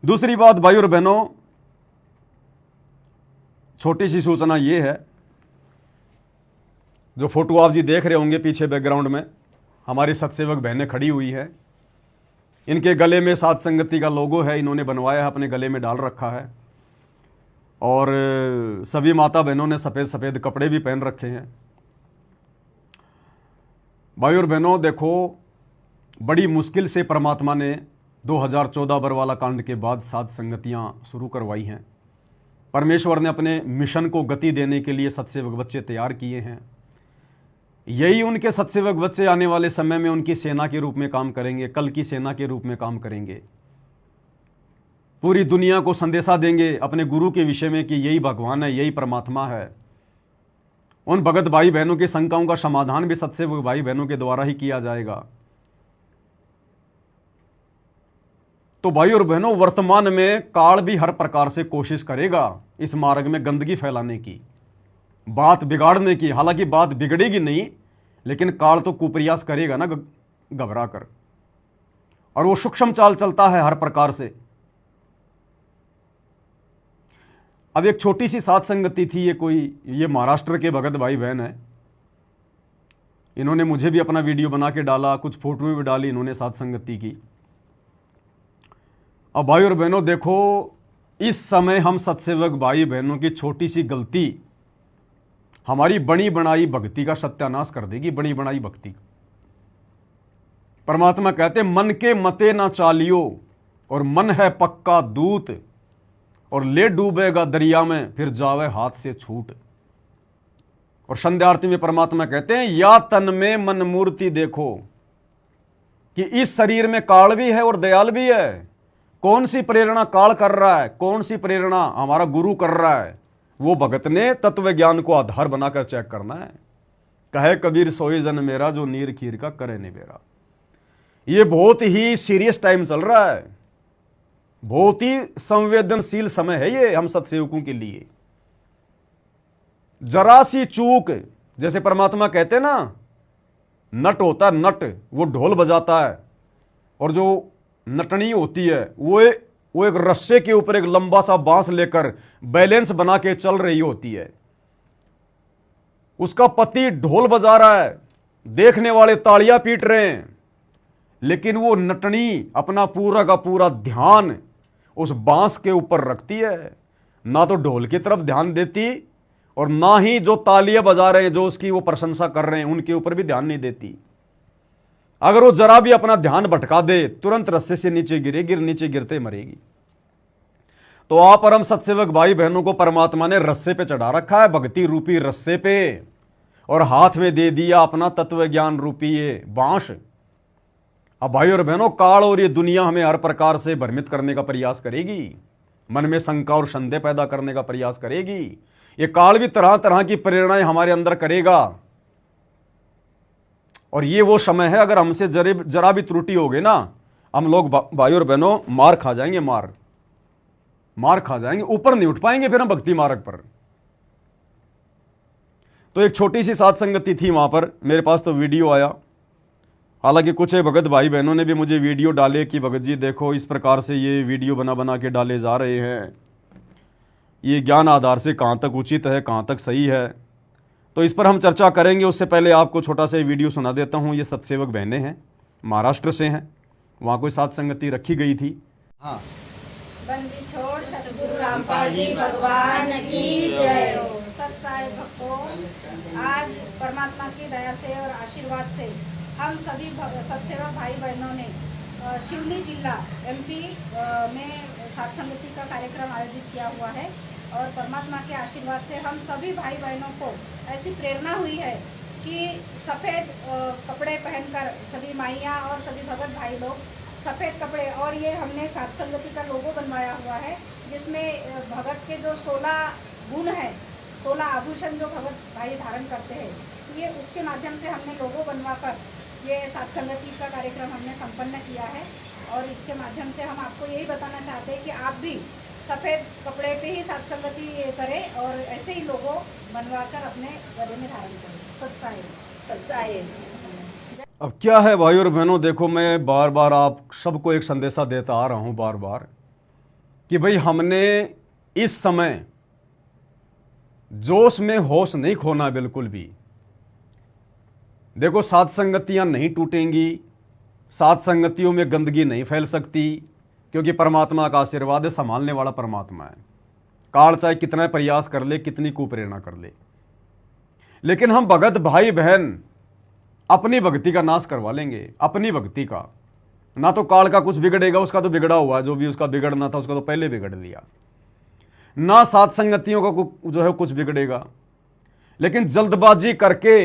दूसरी बात भाई और बहनों, छोटी सी सूचना ये है, जो फोटो आप जी देख रहे होंगे पीछे बैकग्राउंड में, हमारी सतसेवक बहनें खड़ी हुई हैं। इनके गले में साध संगति का लोगो है, इन्होंने बनवाया है, अपने गले में डाल रखा है। और सभी माता बहनों ने सफ़ेद सफ़ेद कपड़े भी पहन रखे हैं। भाई और बहनों देखो, बड़ी मुश्किल से परमात्मा ने 2014 बरवाला कांड के बाद साध संगतियाँ शुरू करवाई हैं। परमेश्वर ने अपने मिशन को गति देने के लिए सतसेवक बच्चे तैयार किए हैं। यही उनके सतसेवक बच्चे आने वाले समय में उनकी सेना के रूप में काम करेंगे, कल की सेना के रूप में काम करेंगे। पूरी दुनिया को संदेशा देंगे अपने गुरु के विषय में कि यही भगवान है, यही परमात्मा है। उन भगत भाई बहनों की शंकाओं का समाधान भी सतसेवक भाई बहनों के द्वारा ही किया जाएगा। तो भाई और बहनों, वर्तमान में काल भी हर प्रकार से कोशिश करेगा इस मार्ग में गंदगी फैलाने की, बात बिगाड़ने की। हालांकि बात बिगड़ेगी नहीं, लेकिन काल तो कुप्रयास करेगा ना घबरा कर, और वो सूक्ष्म चाल चलता है हर प्रकार से। अब एक छोटी सी साध संगति थी, ये महाराष्ट्र के भगत भाई बहन है। इन्होंने मुझे भी अपना वीडियो बना के डाला, कुछ फोटो भी डाली इन्होंने साध संगति की। अब भाई और बहनों देखो, इस समय हम सतसेवक भाई बहनों की छोटी सी गलती हमारी बनी बनाई भक्ति का सत्यानाश कर देगी, बनी बनाई भक्ति। परमात्मा कहते मन के मते ना चालियो, और मन है पक्का दूत, और ले डूबेगा दरिया में फिर जावे हाथ से छूट। और संध्या आरती में परमात्मा कहते हैं या तन में मन मूर्ति देखो, कि इस शरीर में काल भी है और दयाल भी है। कौन सी प्रेरणा काल कर रहा है, कौन सी प्रेरणा हमारा गुरु कर रहा है, वो भगत ने तत्व ज्ञान को आधार बनाकर चेक करना है। कहे कबीर सोई जन मेरा, जो नीर खीर का करे निबेरा। ये बहुत ही सीरियस टाइम चल रहा है, बहुत ही संवेदनशील समय है ये हम सतसेवकों के लिए। जरा सी चूक, जैसे परमात्मा कहते ना, नट होता है नट, वो ढोल बजाता है, और जो नटनी होती है वो एक रस्से के ऊपर एक लंबा सा बांस लेकर बैलेंस बना के चल रही होती है। उसका पति ढोल बजा रहा है, देखने वाले तालियां पीट रहे हैं, लेकिन वो नटनी अपना पूरा का पूरा ध्यान उस बांस के ऊपर रखती है। ना तो ढोल की तरफ ध्यान देती, और ना ही जो तालियां बजा रहे हैं, जो उसकी वो प्रशंसा कर रहे हैं, उनके ऊपर भी ध्यान नहीं देती। अगर वो जरा भी अपना ध्यान भटका दे, तुरंत रस्से से नीचे गिरेगी, नीचे गिरते मरेगी। तो आप परम सतसेवक भाई बहनों को परमात्मा ने रस्से पे चढ़ा रखा है, भक्ति रूपी रस्से पे, और हाथ में दे दिया अपना तत्व ज्ञान रूपी ये बांस। अब भाई और बहनों, काल और ये दुनिया हमें हर प्रकार से भ्रमित करने का प्रयास करेगी, मन में शंका और संदेह पैदा करने का प्रयास करेगी। ये काल भी तरह तरह की प्रेरणाएं हमारे अंदर करेगा, और ये वो समय है, अगर हमसे जरा भी त्रुटि होगी ना, हम लोग भाई और बहनों मार खा जाएंगे, मार खा जाएंगे, ऊपर नहीं उठ पाएंगे फिर हम भक्ति मार्ग पर। तो एक छोटी सी साध संगति थी वहां पर, मेरे पास तो वीडियो आया। हालांकि कुछ भगत भाई बहनों ने भी मुझे वीडियो डाले कि भगत जी देखो, इस प्रकार से ये वीडियो बना बना के डाले जा रहे हैं, ये ज्ञान आधार से कहाँ तक उचित है, कहाँ तक सही है। तो इस पर हम चर्चा करेंगे। उससे पहले आपको छोटा सा वीडियो सुना देता हूँ। ये सतसेवक बहनें हैं, महाराष्ट्र से हैं, वहाँ कोई साध संगति रखी गई थी। हाँ, बंदी छोड़ सतगुरु रामपाल जी भगवान की जय हो। सत्साई भक्तों, आज परमात्मा की दया से और आशीर्वाद से हम सभी सतसेवक भाई बहनों ने शिवनी जिला MP में साध संगति का कार्यक्रम आयोजित किया हुआ है, और परमात्मा के आशीर्वाद से हम सभी भाई बहनों को ऐसी प्रेरणा हुई है कि सफ़ेद कपड़े पहनकर सभी माइयाँ और सभी भगत भाई लोग सफ़ेद कपड़े, और ये हमने साध संगति का लोगो बनवाया हुआ है, जिसमें भगत के जो 16 गुण हैं, 16 आभूषण जो भगत भाई धारण करते हैं, ये उसके माध्यम से हमने लोगो बनवाकर ये साध संगति का कार्यक्रम हमने संपन्न किया है। और इसके माध्यम से हम आपको यही बताना चाहते हैं कि आप भी सफ़ेद कपड़े पे ही साध संगति करें, और ऐसे ही लोगो बनवाकर अपने गले में धारण करें। सत्साई सत्साई। अब क्या है भाई और बहनों, देखो मैं बार बार आप सबको एक संदेशा देता आ रहा हूँ बार बार कि भाई हमने इस समय जोश में होश नहीं खोना बिल्कुल भी। देखो, सात संगतियां नहीं टूटेंगी, सात संगतियों में गंदगी नहीं फैल सकती, क्योंकि परमात्मा का आशीर्वाद है, संभालने वाला परमात्मा है। काल चाहे कितना प्रयास कर ले, कितनी कुप्रेरणा कर ले, लेकिन हम भगत भाई बहन अपनी भक्ति का नाश करवा लेंगे, अपनी भक्ति का। ना तो काल का कुछ बिगड़ेगा, उसका तो बिगड़ा हुआ है, जो भी उसका बिगड़ना था उसका तो पहले बिगड़ लिया। ना सात संगतियों का जो है कुछ बिगड़ेगा, लेकिन जल्दबाजी करके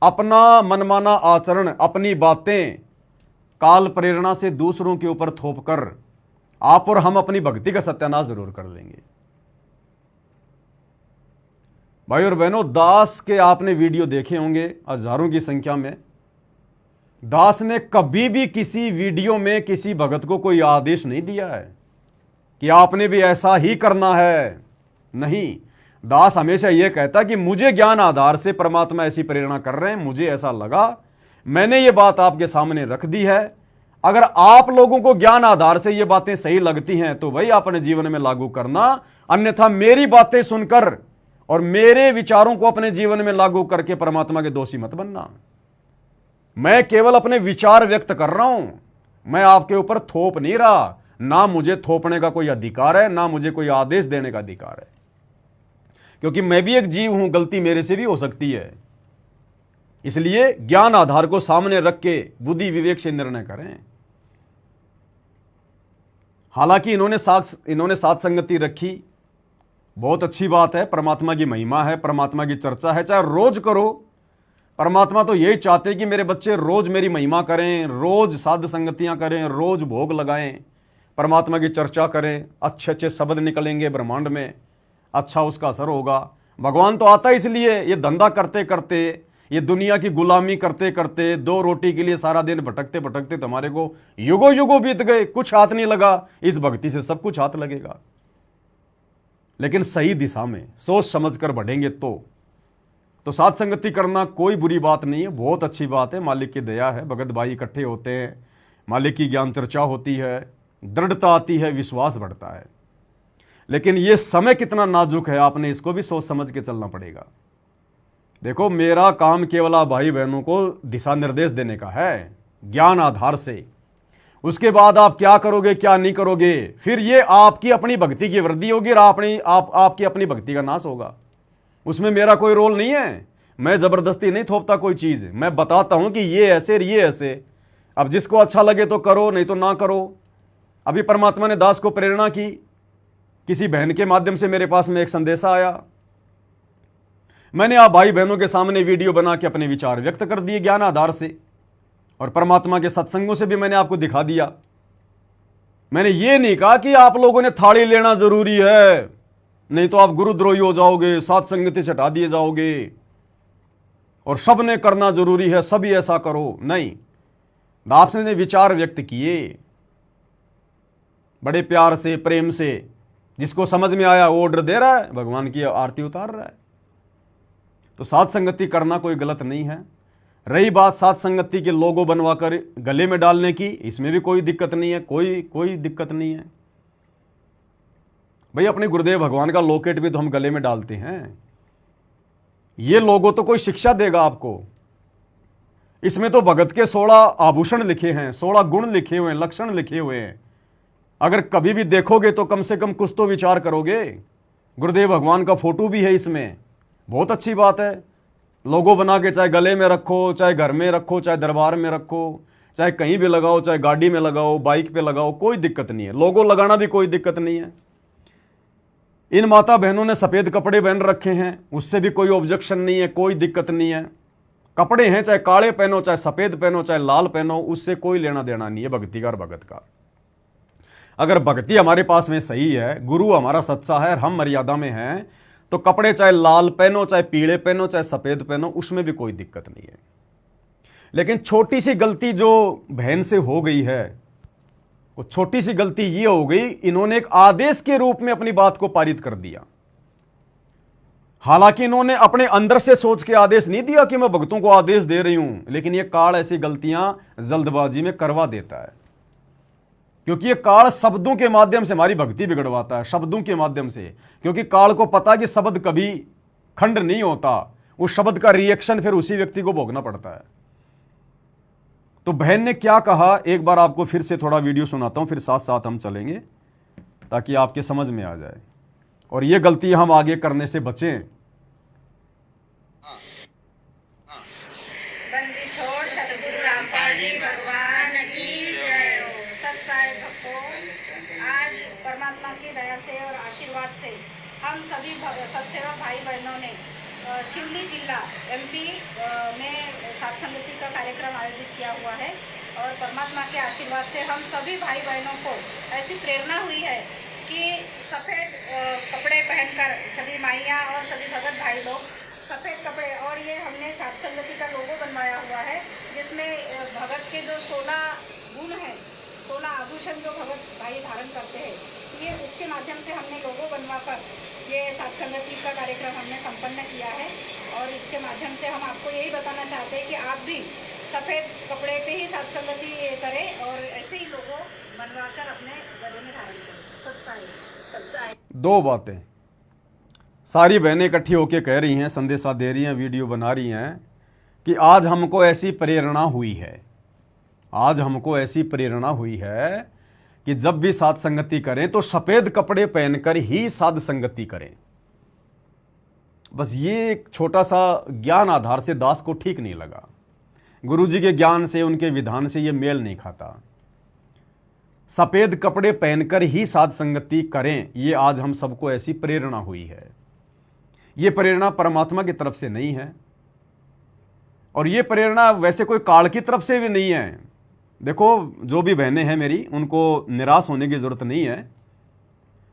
अपना मनमाना आचरण, अपनी बातें काल प्रेरणा से दूसरों के ऊपर थोप कर आप और हम अपनी भक्ति का सत्यानाश जरूर कर लेंगे। भाई और बहनों, दास के आपने वीडियो देखे होंगे हजारों की संख्या में। दास ने कभी भी किसी वीडियो में किसी भगत को कोई आदेश नहीं दिया है कि आपने भी ऐसा ही करना है। नहीं, दास हमेशा यह कहता कि मुझे ज्ञान आधार से परमात्मा ऐसी प्रेरणा कर रहे हैं, मुझे ऐसा लगा, मैंने ये बात आपके सामने रख दी है। अगर आप लोगों को ज्ञान आधार से ये बातें सही लगती हैं तो भाई अपने जीवन में लागू करना, अन्यथा मेरी बातें सुनकर और मेरे विचारों को अपने जीवन में लागू करके परमात्मा के दोषी मत बनना। मैं केवल अपने विचार व्यक्त कर रहा हूं, मैं आपके ऊपर थोप नहीं रहा। ना मुझे थोपने का कोई अधिकार है, ना मुझे कोई आदेश देने का अधिकार है, क्योंकि मैं भी एक जीव हूं, गलती मेरे से भी हो सकती है। इसलिए ज्ञान आधार को सामने रख के बुद्धि विवेक से निर्णय करें। हालांकि इन्होंने सात संगति रखी, बहुत अच्छी बात है, परमात्मा की महिमा है, परमात्मा की चर्चा है, चाहे रोज करो। परमात्मा तो यही चाहते कि मेरे बच्चे रोज मेरी महिमा करें, रोज साध संगतियां करें, रोज भोग लगाएं, परमात्मा की चर्चा करें, अच्छे अच्छे शब्द निकलेंगे ब्रह्मांड में, अच्छा उसका असर होगा। भगवान तो आता है इसलिए, ये धंधा करते करते, ये दुनिया की गुलामी करते करते, दो रोटी के लिए सारा दिन भटकते भटकते तुम्हारे को युगों युगों बीत गए, कुछ हाथ नहीं लगा। इस भक्ति से सब कुछ हाथ लगेगा, लेकिन सही दिशा में सोच समझ कर बढ़ेंगे तो साथ संगति करना कोई बुरी बात नहीं है, बहुत अच्छी बात है। मालिक की दया है, भगत भाई इकट्ठे होते हैं, मालिक की ज्ञान चर्चा होती है, दृढ़ता आती है, विश्वास बढ़ता है। लेकिन यह समय कितना नाजुक है, आपने इसको भी सोच समझ के चलना पड़ेगा। देखो, मेरा काम केवल आप भाई बहनों को दिशा निर्देश देने का है ज्ञान आधार से। उसके बाद आप क्या करोगे क्या नहीं करोगे, फिर ये आपकी अपनी भक्ति की वृद्धि होगी और आपकी अपनी भक्ति का नाश होगा। उसमें मेरा कोई रोल नहीं है, मैं जबरदस्ती नहीं थोपता कोई चीज, मैं बताता हूं कि ये ऐसे। अब जिसको अच्छा लगे तो करो, नहीं तो ना करो। अभी परमात्मा ने दास को प्रेरणा की, किसी बहन के माध्यम से मेरे पास में एक संदेशा आया, मैंने आप भाई बहनों के सामने वीडियो बना के अपने विचार व्यक्त कर दिए ज्ञान आधार से, और परमात्मा के सत्संगों से भी मैंने आपको दिखा दिया। मैंने ये नहीं कहा कि आप लोगों ने थाली लेना जरूरी है, नहीं तो आप गुरुद्रोही हो जाओगे, सात संगति से हटा दिए जाओगे, और सब ने करना जरूरी है, सभी ऐसा करो। नहीं, आपने विचार व्यक्त किए बड़े प्यार से, प्रेम से, जिसको समझ में आया वो ऑर्डर दे रहा है, भगवान की आरती उतार रहा है। तो सात संगति करना कोई गलत नहीं है। रही बात सात संगति के लोगो बनवाकर गले में डालने की, इसमें भी कोई दिक्कत नहीं है, कोई दिक्कत नहीं है। भाई अपने गुरुदेव भगवान का लॉकेट भी तो हम गले में डालते हैं, ये लोगो तो कोई शिक्षा देगा आपको। इसमें तो भगत के 16 आभूषण लिखे हैं, 16 गुण लिखे हुए हैं, लक्षण लिखे हुए हैं। अगर कभी भी देखोगे तो कम से कम कुछ तो विचार करोगे। गुरुदेव भगवान का फोटो भी है इसमें, बहुत अच्छी बात है। लोगो बना के चाहे गले में रखो, चाहे घर में रखो, चाहे दरबार में रखो, चाहे कहीं भी लगाओ, चाहे गाड़ी में लगाओ, बाइक पे लगाओ, कोई दिक्कत नहीं है। लोगो लगाना भी कोई दिक्कत नहीं है। इन माता बहनों ने सफेद कपड़े पहन रखे हैं, उससे भी कोई ऑब्जेक्शन नहीं है, कोई दिक्कत नहीं है। कपड़े हैं, चाहे काले पहनो, चाहे सफेद पहनो, चाहे लाल पहनो, उससे कोई लेना देना नहीं है भक्ति का और भगत का। अगर भक्ति हमारे पास में सही है, गुरु हमारा सच्चा है, हम मर्यादा में हैं, तो कपड़े चाहे लाल पहनो, चाहे पीले पहनो, चाहे सफेद पहनो, उसमें भी कोई दिक्कत नहीं है। लेकिन छोटी सी गलती जो बहन से हो गई है, वो छोटी सी गलती ये हो गई, इन्होंने एक आदेश के रूप में अपनी बात को पारित कर दिया। हालांकि इन्होंने अपने अंदर से सोच के आदेश नहीं दिया कि मैं भक्तों को आदेश दे रही हूं, लेकिन यह काल ऐसी गलतियां जल्दबाजी में करवा देता है। क्योंकि ये काल शब्दों के माध्यम से हमारी भक्ति बिगड़वाता है, शब्दों के माध्यम से। क्योंकि काल को पता कि शब्द कभी खंड नहीं होता, उस शब्द का रिएक्शन फिर उसी व्यक्ति को भोगना पड़ता है। तो बहन ने क्या कहा, एक बार आपको फिर से थोड़ा वीडियो सुनाता हूं, फिर साथ साथ हम चलेंगे ताकि आपके समझ में आ जाए और ये गलती हम आगे करने से बचें। बंदी छोड़ सतगुरु रामपाल जी भगवान की जय हो। सत्साई भक्तों, आज परमात्मा की दया से और आशीर्वाद से हम सभी सत्सेवक भाई बहनों ने शिवली जिला MP में सत्संगति का कार्यक्रम आयोजित किया हुआ है और परमात्मा के आशीर्वाद से हम सभी भाई बहनों को ऐसी प्रेरणा हुई है कि सफ़ेद कपड़े पहनकर सभी माइयाँ और सभी भगत भाई लोग सफ़ेद कपड़े, और ये हमने सत्संगति का लोगो बनवाया हुआ है जिसमें भगत के जो 16 गुण हैं, 16 आभूषण जो भगत भाई धारण करते हैं, ये उसके माध्यम से हमने लोगो बनवाकर ये सत्संगति का कार्यक्रम हमने संपन्न किया है। और इसके माध्यम से हम आपको यही बताना चाहते हैं कि आप भी सफ़ेद कपड़े पे ही सत्संगति करें और ऐसे ही लोगो बनवाकर अपने गले में धारण करें। सत्साई। दो बातें सारी बहनें इकट्ठी होकर कह रही हैं, संदेशा दे रही हैं, वीडियो बना रही हैं कि आज हमको ऐसी प्रेरणा हुई है, आज हमको ऐसी प्रेरणा हुई है कि जब भी साध संगति करें तो सफेद कपड़े पहनकर ही साध संगति करें। बस ये एक छोटा सा ज्ञान आधार से दास को ठीक नहीं लगा, गुरुजी के ज्ञान से, उनके विधान से ये मेल नहीं खाता। सफेद कपड़े पहनकर ही साध संगति करें, ये आज हम सबको ऐसी प्रेरणा हुई है। ये प्रेरणा परमात्मा की तरफ से नहीं है और ये प्रेरणा वैसे कोई काल की तरफ से भी नहीं है। देखो, जो भी बहनें हैं मेरी, उनको निराश होने की जरूरत नहीं है,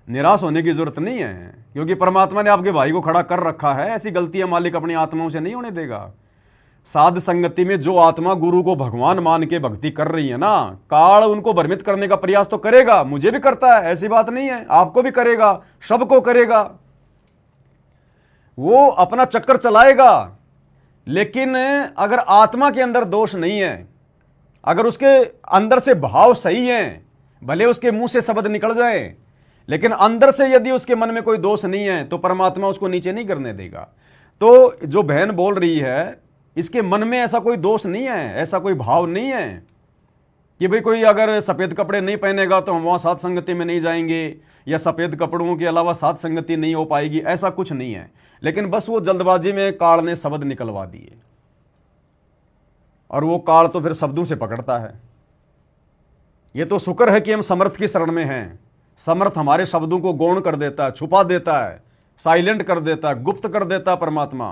निराश होने की जरूरत नहीं है, क्योंकि परमात्मा ने आपके भाई को खड़ा कर रखा है। ऐसी गलतियां मालिक अपनी आत्माओं से नहीं होने देगा। साध संगति में जो आत्मा गुरु को भगवान मान के भक्ति कर रही है ना, काल उनको भ्रमित करने का प्रयास तो करेगा, मुझे भी करता है, ऐसी बात नहीं है, आपको भी करेगा, सबको करेगा, वो अपना चक्कर चलाएगा। लेकिन अगर आत्मा के अंदर दोष नहीं है, अगर उसके अंदर से भाव सही है, भले उसके मुंह से शब्द निकल जाए, लेकिन अंदर से यदि उसके मन में कोई दोष नहीं है तो परमात्मा उसको नीचे नहीं करने देगा। तो जो बहन बोल रही है, इसके मन में ऐसा कोई दोष नहीं है, ऐसा कोई भाव नहीं है कि भाई कोई अगर सफ़ेद कपड़े नहीं पहनेगा तो हम वहाँ साध संगति में नहीं जाएंगे, या सफ़ेद कपड़ों के अलावा साध संगति नहीं हो पाएगी, ऐसा कुछ नहीं है। लेकिन बस वो जल्दबाजी में काल ने शब्द निकलवा दिए और वो काल तो फिर शब्दों से पकड़ता है। ये तो शुक्र है कि हम समर्थ की शरण में हैं। समर्थ हमारे शब्दों को गौण कर देता है, छुपा देता है, साइलेंट कर देता है, गुप्त कर देता है परमात्मा,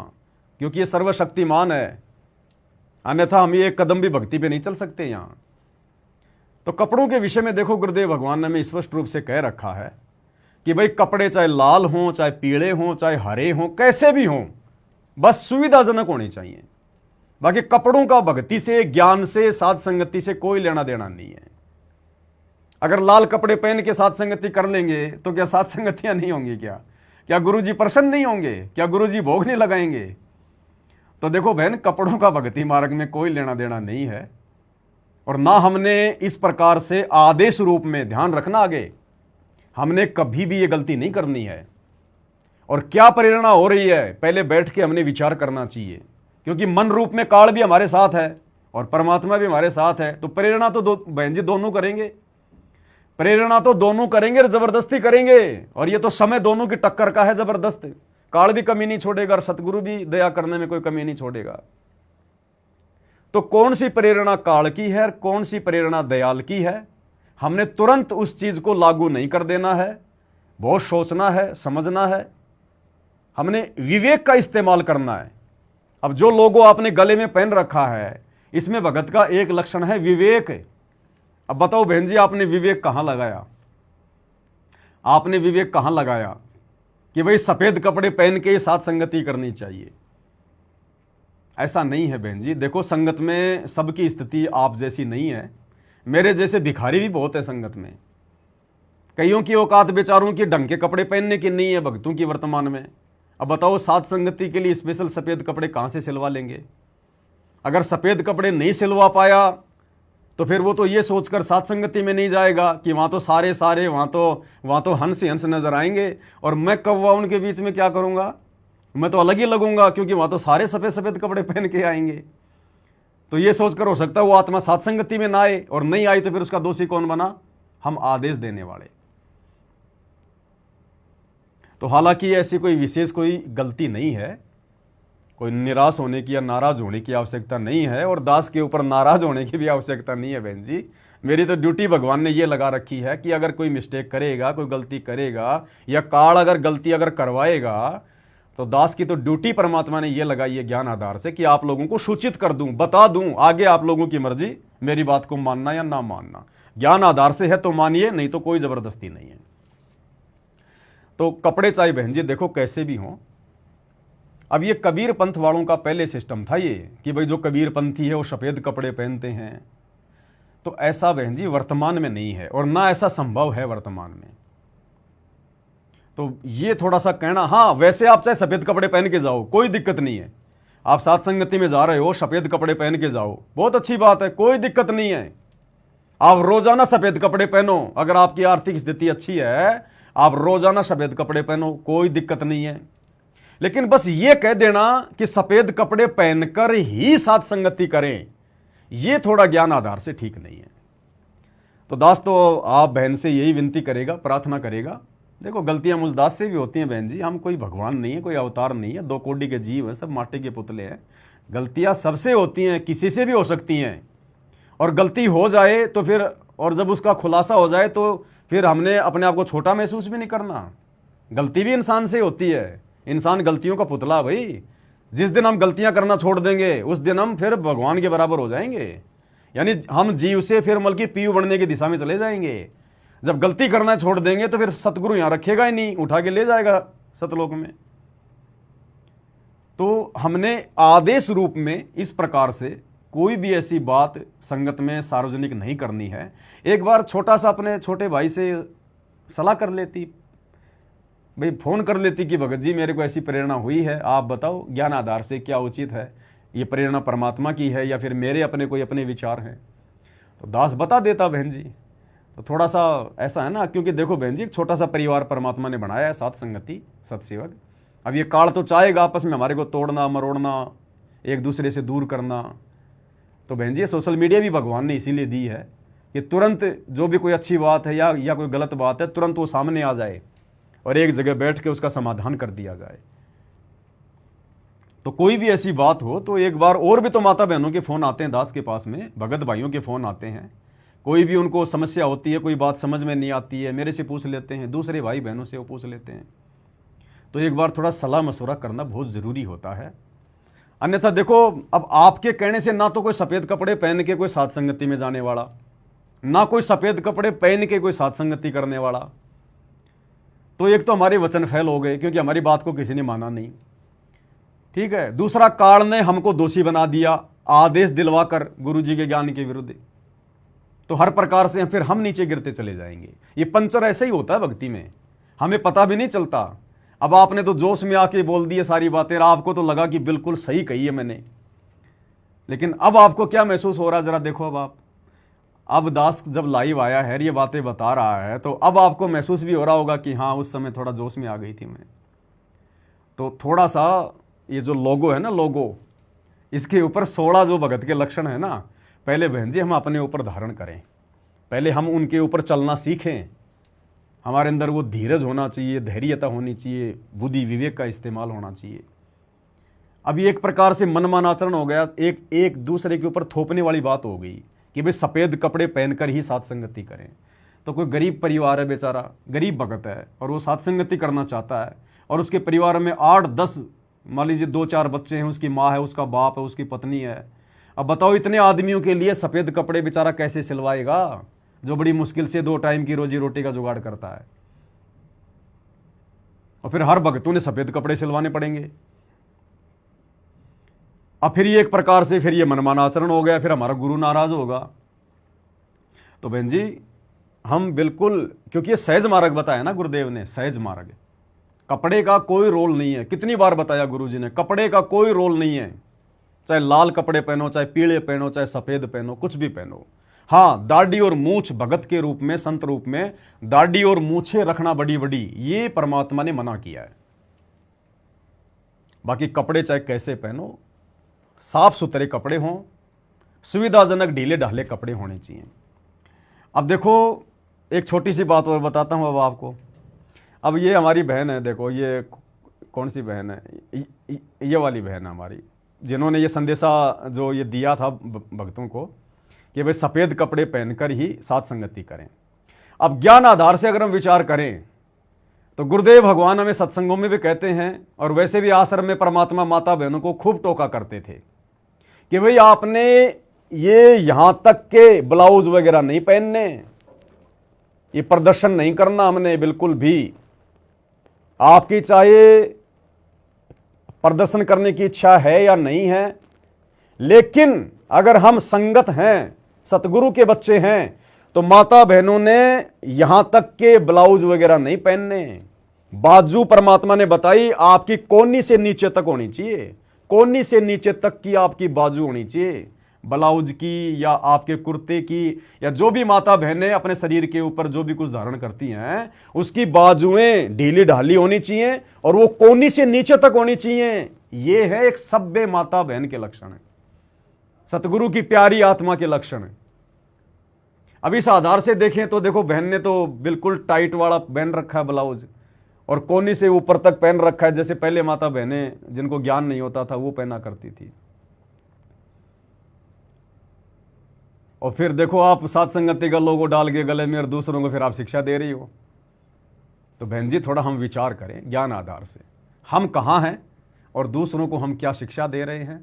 क्योंकि ये सर्वशक्तिमान है। अन्यथा हम ये एक कदम भी भक्ति पे नहीं चल सकते। यहाँ तो कपड़ों के विषय में देखो, गुरुदेव भगवान ने हमें स्पष्ट रूप से कह रखा है कि भाई कपड़े चाहे लाल हों, चाहे पीले हों, चाहे हरे हों, कैसे भी हों, बस सुविधाजनक होने चाहिए। बाकी कपड़ों का भक्ति से, ज्ञान से, साध संगति से कोई लेना देना नहीं है। अगर लाल कपड़े पहन के साध संगति कर लेंगे तो क्या साध संगतियां नहीं होंगी? क्या गुरुजी प्रसन्न नहीं होंगे? क्या गुरुजी भोग नहीं लगाएंगे? तो देखो बहन, कपड़ों का भक्ति मार्ग में कोई लेना देना नहीं है और ना हमने इस प्रकार से आदेश रूप में, ध्यान रखना आगे, हमने कभी भी ये गलती नहीं करनी है। और क्या प्रेरणा हो रही है, पहले बैठ के हमने विचार करना चाहिए, क्योंकि मन रूप में काल भी हमारे साथ है और परमात्मा भी हमारे साथ है। तो प्रेरणा तो बहन जी दोनों करेंगे, प्रेरणा तो दोनों करेंगे और जबरदस्ती करेंगे। और ये तो समय दोनों की टक्कर का है जबरदस्त। काल भी कमी नहीं छोड़ेगा और सतगुरु भी दया करने में कोई कमी नहीं छोड़ेगा। तो कौन सी प्रेरणा काल की है और कौन सी प्रेरणा दयाल की है, हमने तुरंत उस चीज को लागू नहीं कर देना है। बहुत सोचना है, समझना है, हमने विवेक का इस्तेमाल करना है। अब जो लोगो आपने गले में पहन रखा है, इसमें भगत का एक लक्षण है विवेक। अब बताओ बहन जी, आपने विवेक कहां लगाया? आपने विवेक कहां लगाया कि भाई सफेद कपड़े पहन के ही साथ संगति करनी चाहिए? ऐसा नहीं है बहन जी। देखो, संगत में सबकी स्थिति आप जैसी नहीं है। मेरे जैसे भिखारी भी बहुत है संगत में। कईयों की औकात बेचारों की ढंग के कपड़े पहनने की नहीं है भक्तों की वर्तमान में। अब बताओ, साथ संगति के लिए स्पेशल सफेद कपड़े कहां से सिलवा लेंगे? अगर सफेद कपड़े नहीं सिलवा पाया तो फिर वो तो ये सोचकर साथ संगति में नहीं जाएगा कि वहां तो सारे सारे वहां तो हंस ही हंस नजर आएंगे, और मैं कौवा उनके बीच में क्या करूंगा, मैं तो अलग ही लगूंगा, क्योंकि वहां तो सारे सफेद सफेद कपड़े पहन के आएंगे। तो ये सोचकर हो सकता है वो आत्मा साथ संगति में ना आए, और नहीं आई तो फिर उसका दोषी कौन बना, हम आदेश देने वाले। तो हालांकि ऐसी कोई विशेष कोई गलती नहीं है, कोई निराश होने की या नाराज होने की आवश्यकता नहीं है, और दास के ऊपर नाराज होने की भी आवश्यकता नहीं है बहन जी। मेरी तो ड्यूटी भगवान ने ये लगा रखी है कि अगर कोई मिस्टेक करेगा, कोई गलती करेगा, या काल अगर गलती अगर करवाएगा, तो दास की तो ड्यूटी परमात्मा ने ये लगाई है ज्ञान आधार से कि आप लोगों को सूचित कर दूं, बता दूं, आगे आप लोगों की मर्जी, मेरी बात को मानना या ना मानना। ज्ञान आधार से है तो मानिए, नहीं तो कोई जबरदस्ती नहीं है। तो कपड़े चाहे बहन जी देखो कैसे भी हों, अब ये कबीर पंथ वालों का पहले सिस्टम था ये कि भाई जो कबीर पंथी है वो सफेद कपड़े पहनते हैं, तो ऐसा बहन जी वर्तमान में नहीं है, और ना ऐसा संभव है वर्तमान में। तो ये थोड़ा सा कहना, हाँ वैसे आप चाहे सफेद कपड़े पहन के जाओ, कोई दिक्कत नहीं है। आप साथ संगति में जा रहे हो, सफेद कपड़े पहन के जाओ, बहुत अच्छी बात है, कोई दिक्कत नहीं है। आप रोजाना सफेद कपड़े पहनो, अगर आपकी आर्थिक स्थिति अच्छी है, आप रोजाना सफेद कपड़े पहनो, कोई दिक्कत नहीं है। लेकिन बस ये कह देना कि सफेद कपड़े पहनकर ही साथ संगति करें, ये थोड़ा ज्ञान आधार से ठीक नहीं है। तो दास तो आप बहन से यही विनती करेगा, प्रार्थना करेगा। देखो गलतियां मुझ दास से भी होती हैं बहन जी, हम कोई भगवान नहीं है, कोई अवतार नहीं है, 2 कोटि के जीव हैं, सब माटी के पुतले हैं। गलतियां सबसे होती हैं, किसी से भी हो सकती हैं, और गलती हो जाए तो फिर, और जब उसका खुलासा हो जाए तो फिर हमने अपने आप को छोटा महसूस भी नहीं करना। गलती भी इंसान से होती है, इंसान गलतियों का पुतला भाई। जिस दिन हम गलतियां करना छोड़ देंगे उस दिन हम फिर भगवान के बराबर हो जाएंगे, यानी हम जीव से फिर बल्कि पीयू बनने की दिशा में चले जाएंगे। जब गलती करना छोड़ देंगे तो फिर सतगुरु यहां रखेगा ही नहीं, उठा के ले जाएगा सतलोक में। तो हमने आदेश रूप में इस प्रकार से कोई भी ऐसी बात संगत में सार्वजनिक नहीं करनी है। एक बार छोटा सा अपने छोटे भाई से सलाह कर लेती, भाई फोन कर लेती कि भगत जी मेरे को ऐसी प्रेरणा हुई है, आप बताओ ज्ञान आधार से क्या उचित है, ये प्रेरणा परमात्मा की है या फिर मेरे अपने कोई अपने विचार हैं। तो दास बता देता बहन जी। तो थोड़ा सा ऐसा है ना, क्योंकि देखो बहन जी एक छोटा सा परिवार परमात्मा ने बनाया है, साथ संगति, सत्सेवक। अब ये काल तो चाहेगा आपस में हमारे को तोड़ना मरोड़ना, एक दूसरे से दूर करना। तो बहन जी सोशल मीडिया भी भगवान ने इसीलिए दी है कि तुरंत जो भी कोई अच्छी बात है या कोई गलत बात है, तुरंत वो सामने आ जाए और एक जगह बैठ के उसका समाधान कर दिया जाए। तो कोई भी ऐसी बात हो तो एक बार, और भी तो माता बहनों के फोन आते हैं दास के पास में, भगत भाइयों के फोन आते हैं, कोई भी उनको समस्या होती है, कोई बात समझ में नहीं आती है, मेरे से पूछ लेते हैं, दूसरे भाई बहनों से वो पूछ लेते हैं। तो एक बार थोड़ा सलाह मशवरा करना बहुत ज़रूरी होता है। अन्यथा देखो अब आपके कहने से ना तो कोई सफ़ेद कपड़े पहन के कोई साथ संगति में जाने वाला, ना कोई सफ़ेद कपड़े पहन के कोई साथ संगति करने वाला। तो एक तो हमारे वचन फैल हो गए क्योंकि हमारी बात को किसी ने माना नहीं, ठीक है। दूसरा, काल ने हमको दोषी बना दिया आदेश दिलवा कर गुरु जी के ज्ञान के विरुद्ध। तो हर प्रकार से फिर हम नीचे गिरते चले जाएंगे। ये पंचर ऐसे ही होता है भक्ति में, हमें पता भी नहीं चलता। अब आपने तो जोश में आके बोल दिए सारी बातें, आपको तो लगा कि बिल्कुल सही कही है मैंने, लेकिन अब आपको क्या महसूस हो रहा है जरा देखो। अब दास जब लाइव आया है, ये बातें बता रहा है, तो अब आपको महसूस भी हो रहा होगा कि हाँ उस समय थोड़ा जोश में आ गई थी मैं। तो थोड़ा सा ये जो लोगो है ना, लोगो, इसके ऊपर 16 जो भगत के लक्षण है ना, पहले बहन जी हम अपने ऊपर धारण करें, पहले हम उनके ऊपर चलना सीखें। हमारे अंदर वो धीरज होना चाहिए, धैर्यता होनी चाहिए, बुद्धि विवेक का इस्तेमाल होना चाहिए। अभी एक प्रकार से मनमान आचरण हो गया, एक दूसरे के ऊपर थोपने वाली बात हो गई कि भाई सफ़ेद कपड़े पहनकर ही साथ संगति करें। तो कोई गरीब परिवार है, बेचारा गरीब भगत है और वो साथ संगति करना चाहता है, और उसके परिवार में 8-10 मान लीजिए 2-4 बच्चे हैं, उसकी माँ है, उसका बाप है, उसकी पत्नी है। अब बताओ इतने आदमियों के लिए सफ़ेद कपड़े बेचारा कैसे सिलवाएगा, जो बड़ी मुश्किल से 2 टाइम की रोजी रोटी का जुगाड़ करता है। और फिर हर भक्तों ने सफ़ेद कपड़े सिलवाने पड़ेंगे। अब फिर ये एक प्रकार से फिर ये मनमाना आचरण हो गया, फिर हमारा गुरु नाराज होगा। तो बहन जी हम बिल्कुल, क्योंकि ये सहज मार्ग बताया ना गुरुदेव ने, सहज मार्ग, कपड़े का कोई रोल नहीं है। कितनी बार बताया गुरु जी ने, कपड़े का कोई रोल नहीं है। चाहे लाल कपड़े पहनो, चाहे पीले पहनो, चाहे सफ़ेद पहनो, कुछ भी पहनो, हाँ, दाढ़ी और मूछ भगत के रूप में, संत रूप में दाढ़ी और मूछें रखना बड़ी बड़ी, ये परमात्मा ने मना किया है। बाकी कपड़े चाहे कैसे पहनो, साफ सुथरे कपड़े हों, सुविधाजनक ढीले ढाले कपड़े होने चाहिए। अब देखो, एक छोटी सी बात और बताता हूं अब आपको। अब ये हमारी बहन है, देखो ये कौन सी बहन है, ये वाली बहन है हमारी, जिन्होंने ये संदेशा जो ये दिया था भक्तों को कि भाई सफ़ेद कपड़े पहनकर ही साथ संगति करें। अब ज्ञान आधार से अगर हम विचार करें तो गुरुदेव भगवान हमें सत्संगों में भी कहते हैं, और वैसे भी आश्रम में परमात्मा माता बहनों को खूब टोका करते थे कि भाई आपने ये यहां तक के ब्लाउज वगैरह नहीं पहनने, ये प्रदर्शन नहीं करना हमने बिल्कुल भी। आपकी चाहे प्रदर्शन करने की इच्छा है या नहीं है, लेकिन अगर हम संगत हैं, सतगुरु के बच्चे हैं, तो माता बहनों ने यहां तक के ब्लाउज वगैरह नहीं पहनने। बाजू परमात्मा ने बताई आपकी कोहनी से नीचे तक होनी चाहिए, कोहनी से नीचे तक की आपकी बाजू होनी चाहिए, ब्लाउज की या आपके कुर्ते की, या जो भी माता बहनें अपने शरीर के ऊपर जो भी कुछ धारण करती हैं उसकी बाजुएं ढीली ढाली होनी चाहिए और वो कोहनी से नीचे तक होनी चाहिए। ये है एक सभ्य माता बहन के लक्षण, सतगुरु की प्यारी आत्मा के लक्षण। अब इस आधार से देखें तो देखो, बहन ने तो बिल्कुल टाइट वाला पहन रखा है ब्लाउज, और कोहनी से ऊपर तक पहन रखा है, जैसे पहले माता बहनें जिनको ज्ञान नहीं होता था वो पहना करती थी। और फिर देखो आप सात संगति का लोगो डाल के गले में और दूसरों को फिर आप शिक्षा दे रही हो। तो बहन जी थोड़ा हम विचार करें ज्ञान आधार से, हम कहाँ हैं और दूसरों को हम क्या शिक्षा दे रहे हैं,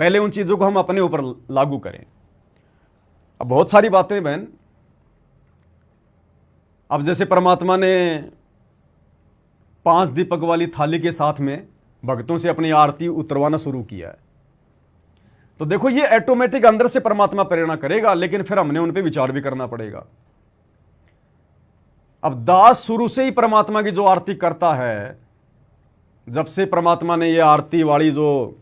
पहले उन चीज़ों को हम अपने ऊपर लागू करें। अब बहुत सारी बातें बहन, अब जैसे परमात्मा ने 5 दीपक वाली थाली के साथ में भक्तों से अपनी आरती उतरवाना शुरू किया है, तो देखो ये ऑटोमेटिक अंदर से परमात्मा प्रेरणा करेगा, लेकिन फिर हमने उन पे विचार भी करना पड़ेगा। अब दास शुरू से ही परमात्मा की जो आरती करता है, जब से परमात्मा ने ये आरती वाली जो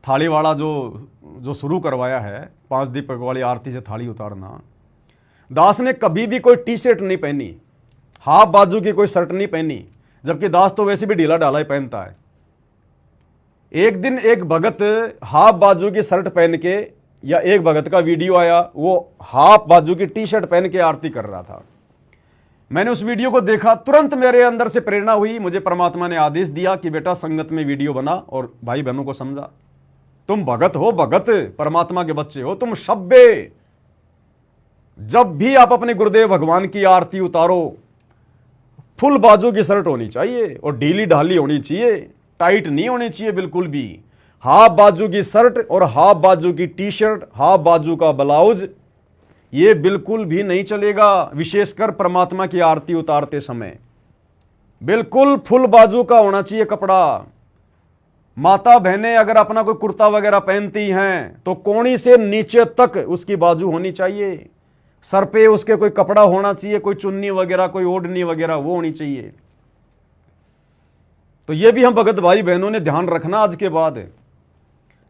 थाली वाला जो शुरू करवाया है, 5 दीपक वाली आरती से थाली उतारना, दास ने कभी भी कोई टी शर्ट नहीं पहनी, हाफ बाजू की कोई शर्ट नहीं पहनी, जबकि दास तो वैसे भी ढीला ढाला ही पहनता है। एक दिन एक भगत हाफ बाजू की शर्ट पहन के, या एक भगत का वीडियो आया, वो हाफ बाजू की टी शर्ट पहन के आरती कर रहा था। मैंने उस वीडियो को देखा, तुरंत मेरे अंदर से प्रेरणा हुई, मुझे परमात्मा ने आदेश दिया कि बेटा संगत में वीडियो बना और भाई बहनों को समझा। तुम भगत हो, भगत परमात्मा के बच्चे हो, तुम सभ्य। जब भी आप अपने गुरुदेव भगवान की आरती उतारो, फुल बाजू की शर्ट होनी चाहिए और ढीली ढाली होनी चाहिए, टाइट नहीं होनी चाहिए बिल्कुल भी। हाफ बाजू की शर्ट और हाफ बाजू की टी शर्ट, हाफ बाजू का ब्लाउज, ये बिल्कुल भी नहीं चलेगा। विशेषकर परमात्मा की आरती उतारते समय बिल्कुल फुल बाजू का होना चाहिए कपड़ा। माता बहनें अगर अपना कोई कुर्ता वगैरह पहनती हैं तो कोहनी से नीचे तक उसकी बाजू होनी चाहिए, सर पे उसके कोई कपड़ा होना चाहिए, कोई चुन्नी वगैरह, कोई ओढ़नी वगैरह वो होनी चाहिए। तो ये भी हम भगत भाई बहनों ने ध्यान रखना आज के बाद।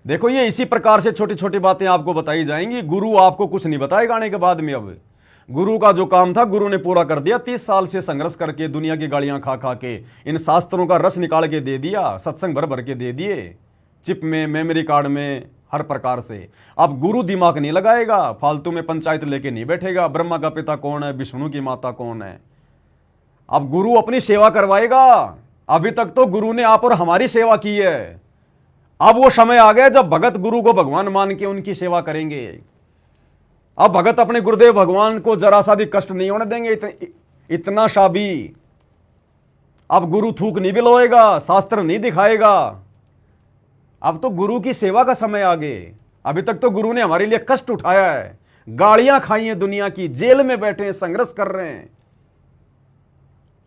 देखो ये इसी प्रकार से छोटी छोटी बातें आपको बताई जाएंगी। गुरु आपको कुछ नहीं बताएगा आने के बाद में। अब गुरु का जो काम था गुरु ने पूरा कर दिया। 30 साल से संघर्ष करके, दुनिया की गालियां खा खा के, इन शास्त्रों का रस निकाल के दे दिया, सत्संग भर भर के दे दिए, चिप में, मेमोरी कार्ड में, हर प्रकार से। अब गुरु दिमाग नहीं लगाएगा, फालतू में पंचायत लेके नहीं बैठेगा, ब्रह्मा का पिता कौन है, विष्णु की माता कौन है। अब गुरु अपनी सेवा करवाएगा। अभी तक तो गुरु ने आप और हमारी सेवा की है, अब वो समय आ गया जब भगत गुरु को भगवान मान के उनकी सेवा करेंगे। अब भगत अपने गुरुदेव भगवान को जरा सा भी कष्ट नहीं होने देंगे, इतना सा भी। अब गुरु थूक नहीं बिलोएगा, शास्त्र नहीं दिखाएगा। अब तो गुरु की सेवा का समय आ गए। अभी तक तो गुरु ने हमारे लिए कष्ट उठाया है, गालियां खाई हैं दुनिया की, जेल में बैठे हैं, संघर्ष कर रहे हैं।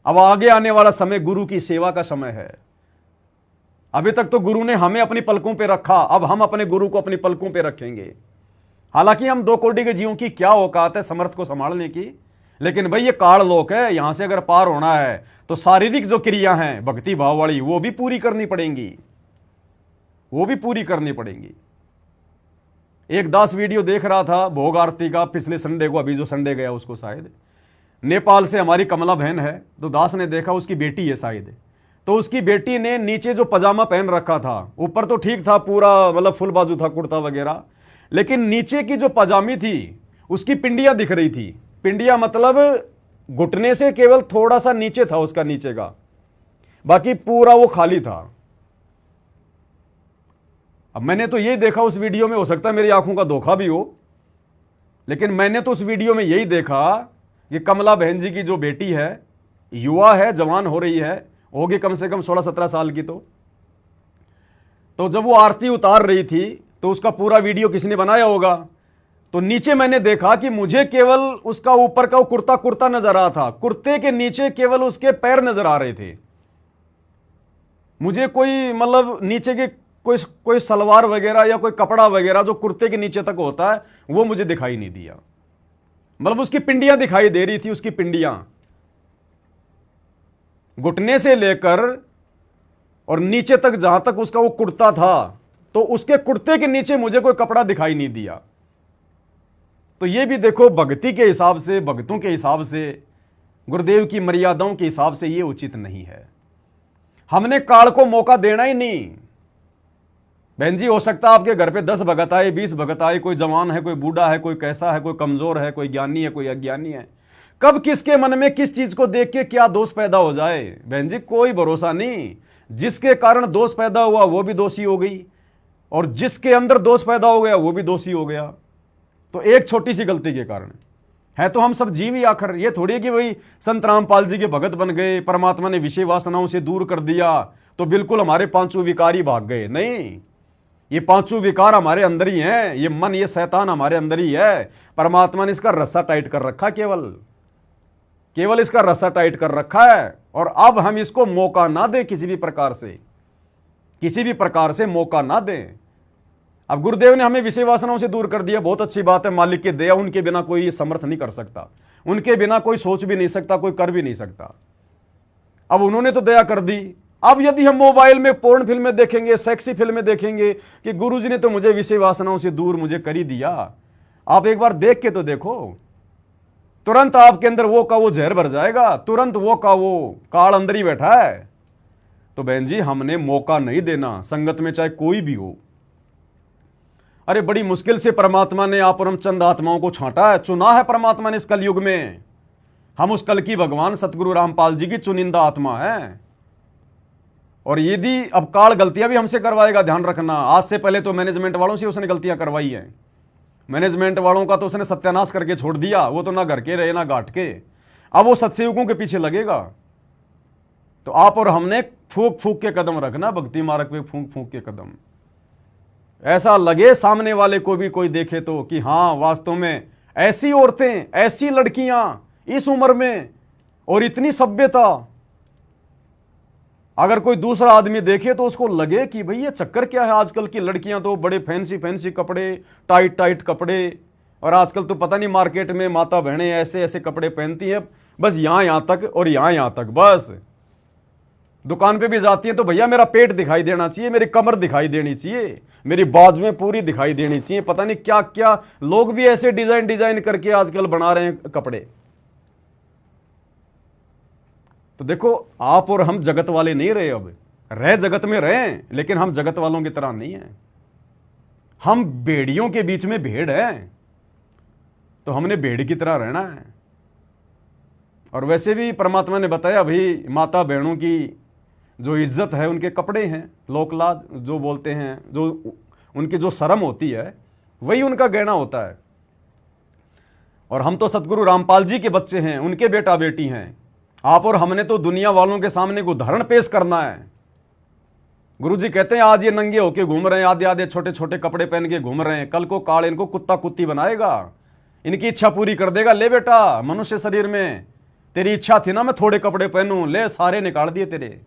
अब आगे आने वाला समय गुरु की सेवा का समय है। अभी तक तो गुरु ने हमें अपनी पलकों पे रखा, अब हम अपने गुरु को अपनी पलकों पे रखेंगे। हालांकि हम 2 कोटि के जीवों की क्या औकात है समर्थ को संभालने की, लेकिन भाई ये काल लोक है, यहां से अगर पार होना है तो शारीरिक जो क्रिया हैं भक्ति भाव वाली वो भी पूरी करनी पड़ेंगी, वो भी पूरी करनी पड़ेंगी। एक दास वीडियो देख रहा था भोग आरती का पिछले संडे को, अभी जो संडे गया उसको, शायद नेपाल से हमारी कमला बहन है, तो दास ने देखा उसकी बेटी है शायद, तो उसकी बेटी ने नीचे जो पजामा पहन रखा था, ऊपर तो ठीक था पूरा, मतलब फुल बाजू था कुर्ता वगैरह, लेकिन नीचे की जो पजामी थी उसकी पिंडियां दिख रही थी। पिंडियां मतलब घुटने से केवल थोड़ा सा नीचे था उसका नीचे का, बाकी पूरा वो खाली था। अब मैंने तो यही देखा उस वीडियो में, हो सकता है मेरी आंखों का धोखा भी हो, लेकिन मैंने तो उस वीडियो में यही देखा कि कमला बहन जी की जो बेटी है, युवा है, जवान हो रही है, होगी कम से कम 16-17 साल की, तो जब वो आरती उतार रही थी तो उसका पूरा वीडियो किसी ने बनाया होगा, तो नीचे मैंने देखा कि मुझे केवल उसका ऊपर का वो कुर्ता कुर्ता नजर आ रहा था, कुर्ते के नीचे केवल उसके पैर नजर आ रहे थे। मुझे कोई मतलब नीचे के कोई सलवार वगैरह या कोई कपड़ा वगैरह जो कुर्ते के नीचे तक होता है वो मुझे दिखाई नहीं दिया। मतलब उसकी पिंडियां दिखाई दे रही थी, उसकी पिंडियां घुटने से लेकर और नीचे तक, जहां तक उसका वो कुर्ता था, तो उसके कुर्ते के नीचे मुझे कोई कपड़ा दिखाई नहीं दिया। तो ये भी देखो, भक्ति के हिसाब से, भक्तों के हिसाब से, गुरुदेव की मर्यादाओं के हिसाब से ये उचित नहीं है। हमने काल को मौका देना ही नहीं। बहन जी, हो सकता है आपके घर पे 10 भगत आए, 20 भगत आए, कोई जवान है, कोई बूढ़ा है, कोई कैसा है, कोई कमजोर है, कोई ज्ञानी है, कोई अज्ञानी है। कब किसके मन में किस चीज को देख के क्या दोष पैदा हो जाए, बहन जी, कोई भरोसा नहीं। जिसके कारण दोष पैदा हुआ वो भी दोषी हो गई, और जिसके अंदर दोष पैदा हो गया वो भी दोषी हो गया। तो एक छोटी सी गलती के कारण है तो हम सब जीव ही आखिर। ये थोड़ी कि भाई संत रामपाल जी के भगत बन गए, परमात्मा ने विषय वासनाओं से दूर कर दिया तो बिल्कुल हमारे पांचों विकार ही भाग गए। नहीं, ये पांचों विकार हमारे अंदर ही हैं। ये मन, ये शैतान हमारे अंदर ही है। परमात्मा ने इसका रस्सा टाइट कर रखा, केवल इसका रस्सा टाइट कर रखा है। और अब हम इसको मौका ना दें, किसी भी प्रकार से मौका ना दें। अब गुरुदेव ने हमें विषय वासनाओं से दूर कर दिया, बहुत अच्छी बात है। मालिक की दया, उनके बिना कोई समर्थ नहीं कर सकता, उनके बिना कोई सोच भी नहीं सकता, कोई कर भी नहीं सकता। अब उन्होंने तो दया कर दी। अब यदि हम मोबाइल में पोर्न फिल्में देखेंगे, सेक्सी फिल्में देखेंगे कि गुरुजी ने तो मुझे विषय वासनाओं से दूर मुझे कर ही दिया, आप एक बार देख के तो देखो, तुरंत आपके अंदर वो का वो जहर भर जाएगा, तुरंत वो का वो काल अंदर ही बैठा है। तो बहन जी, हमने मौका नहीं देना, संगत में चाहे कोई भी हो। अरे बड़ी मुश्किल से परमात्मा ने आप और हम चंद आत्माओं को छांटा है, चुना है परमात्मा ने इस कलयुग में। हम उस कल की भगवान सतगुरु रामपाल जी की चुनिंदा आत्मा है। और यदि अब काल गलतियां भी हमसे करवाएगा, ध्यान रखना। आज से पहले तो मैनेजमेंट वालों से उसने गलतियां करवाई हैं। मैनेजमेंट वालों का तो उसने सत्यानाश करके छोड़ दिया, वो तो ना घर के रहे ना घाट के। अब वो सत्सयुगों के पीछे लगेगा। तो आप और हमने फूंक फूंक के कदम रखना, भक्ति मार्ग पे फूंक फूंक के कदम। ऐसा लगे सामने वाले को भी कोई देखे तो कि हाँ, वास्तव में ऐसी औरतें, ऐसी लड़कियां इस उम्र में और इतनी सभ्यता। अगर कोई दूसरा आदमी देखे तो उसको लगे कि भाई ये चक्कर क्या है। आजकल की लड़कियां तो बड़े फैंसी फैंसी कपड़े, टाइट टाइट कपड़े, और आजकल तो पता नहीं मार्केट में माता बहनें ऐसे ऐसे कपड़े पहनती हैं, बस यहां तक और यहां तक। बस दुकान पे भी जाती है तो भैया मेरा पेट दिखाई देना चाहिए, मेरी कमर दिखाई देनी चाहिए, मेरी बाजुएं पूरी दिखाई देनी चाहिए। पता नहीं क्या क्या लोग भी ऐसे डिजाइन करके आजकल बना रहे हैं कपड़े। तो देखो, आप और हम जगत वाले नहीं रहे। अब रह जगत में रहे, लेकिन हम जगत वालों की तरह नहीं है। हम भेड़ियों के बीच में भेड़ हैं, तो हमने भेड़ की तरह रहना है। और वैसे भी परमात्मा ने बताया भाई, माता बहनों की जो इज्जत है उनके कपड़े हैं, लोकलाज जो बोलते हैं, जो उनकी जो शर्म होती है वही उनका गहना होता है। और हम तो सतगुरु रामपाल जी के बच्चे हैं, उनके बेटा बेटी हैं। आप और हमने तो दुनिया वालों के सामने एक उदाहरण पेश करना है। गुरुजी कहते हैं आज ये नंगे होके घूम रहे हैं, आधे आधे छोटे छोटे कपड़े पहन के घूम रहे हैं, कल को काल इनको कुत्ता कुत्ती बनाएगा, इनकी इच्छा पूरी कर देगा। ले बेटा, मनुष्य शरीर में तेरी इच्छा थी ना मैं थोड़े कपड़े पहनूं, ले सारे निकाल दिए तेरे।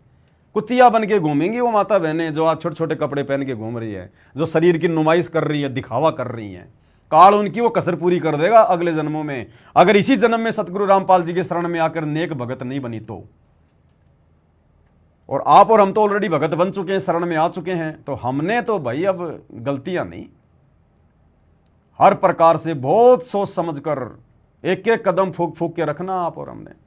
कुत्तियां बन के घूमेंगी वो माता बहनें जो आज छोटे छोटे कपड़े पहन के घूम रही है, जो शरीर की नुमाइश कर रही है, दिखावा कर रही है। काल उनकी वो कसर पूरी कर देगा अगले जन्मों में, अगर इसी जन्म में सतगुरु रामपाल जी के शरण में आकर नेक भगत नहीं बनी तो। और आप और हम तो ऑलरेडी भगत बन चुके हैं, शरण में आ चुके हैं, तो हमने तो भाई अब गलतियां नहीं। हर प्रकार से बहुत सोच समझकर एक एक कदम फूक फूक के रखना आप और हमने।